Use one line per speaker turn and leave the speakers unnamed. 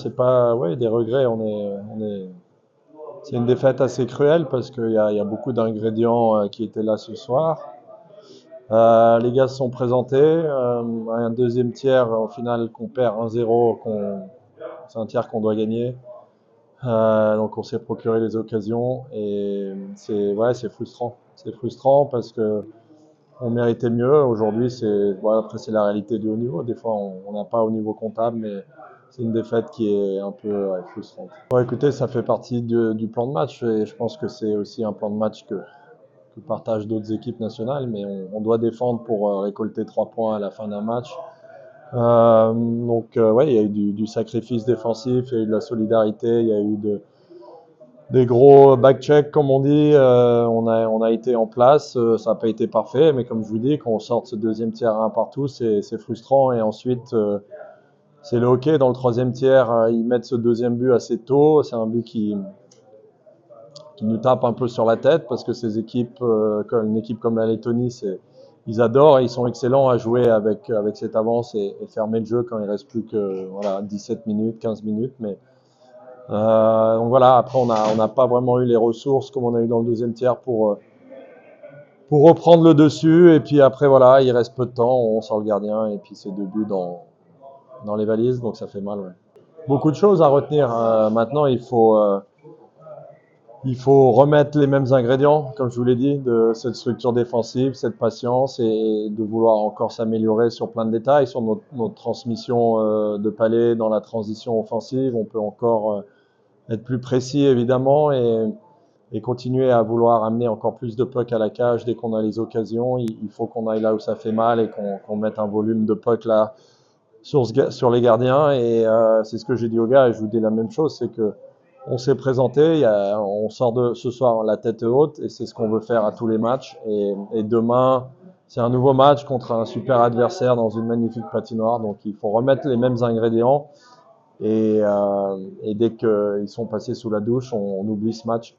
c'est pas, ouais, des regrets. C'est une défaite assez cruelle parce qu'il y a beaucoup d'ingrédients qui étaient là ce soir. Les gars se sont présentés. Un deuxième tiers, au final, qu'on perd 1-0, c'est un tiers qu'on doit gagner. Donc on s'est procuré les occasions et c'est frustrant. C'est frustrant parce que on méritait mieux. Aujourd'hui, après c'est la réalité du haut niveau. Des fois, on n'a pas au niveau comptable, mais c'est une défaite qui est un peu frustrante. Bon, écoutez, ça fait partie du plan de match et je pense que c'est aussi un plan de match que partagent d'autres équipes nationales, mais on doit défendre pour récolter 3 points à la fin d'un match. Ouais, il y a eu du sacrifice défensif, il y a eu de la solidarité, il y a eu des gros back-checks, comme on dit. On a été en place, ça n'a pas été parfait, mais comme je vous dis, quand on sort de ce deuxième tiers un partout, c'est frustrant. Et ensuite, c'est le hockey. Dans le troisième tiers, ils mettent ce deuxième but assez tôt. C'est un but qui nous tape un peu sur la tête parce que ces équipes, comme une équipe comme la Lettonie, ils adorent et ils sont excellents à jouer avec cette avance et fermer le jeu quand il reste plus que 17 minutes, 15 minutes. Mais donc voilà, après on n'a pas vraiment eu les ressources comme on a eu dans le deuxième tiers pour reprendre le dessus. Et puis après voilà, il reste peu de temps, on sort le gardien et puis c'est 2 buts dans les valises, donc ça fait mal. Ouais. Beaucoup de choses à retenir. Maintenant, il faut remettre les mêmes ingrédients, comme je vous l'ai dit, de cette structure défensive, cette patience et de vouloir encore s'améliorer sur plein de détails, sur notre transmission de palais dans la transition offensive. On peut encore être plus précis évidemment et continuer à vouloir amener encore plus de puck à la cage dès qu'on a les occasions. Il faut qu'on aille là où ça fait mal et qu'on mette un volume de puck là sur les gardiens. Et c'est ce que j'ai dit aux gars et je vous dis la même chose, c'est que on s'est présenté, on sort de ce soir la tête haute et c'est ce qu'on veut faire à tous les matchs. Et demain, c'est un nouveau match contre un super adversaire dans une magnifique patinoire. Donc il faut remettre les mêmes ingrédients et dès qu'ils sont passés sous la douche, on oublie ce match.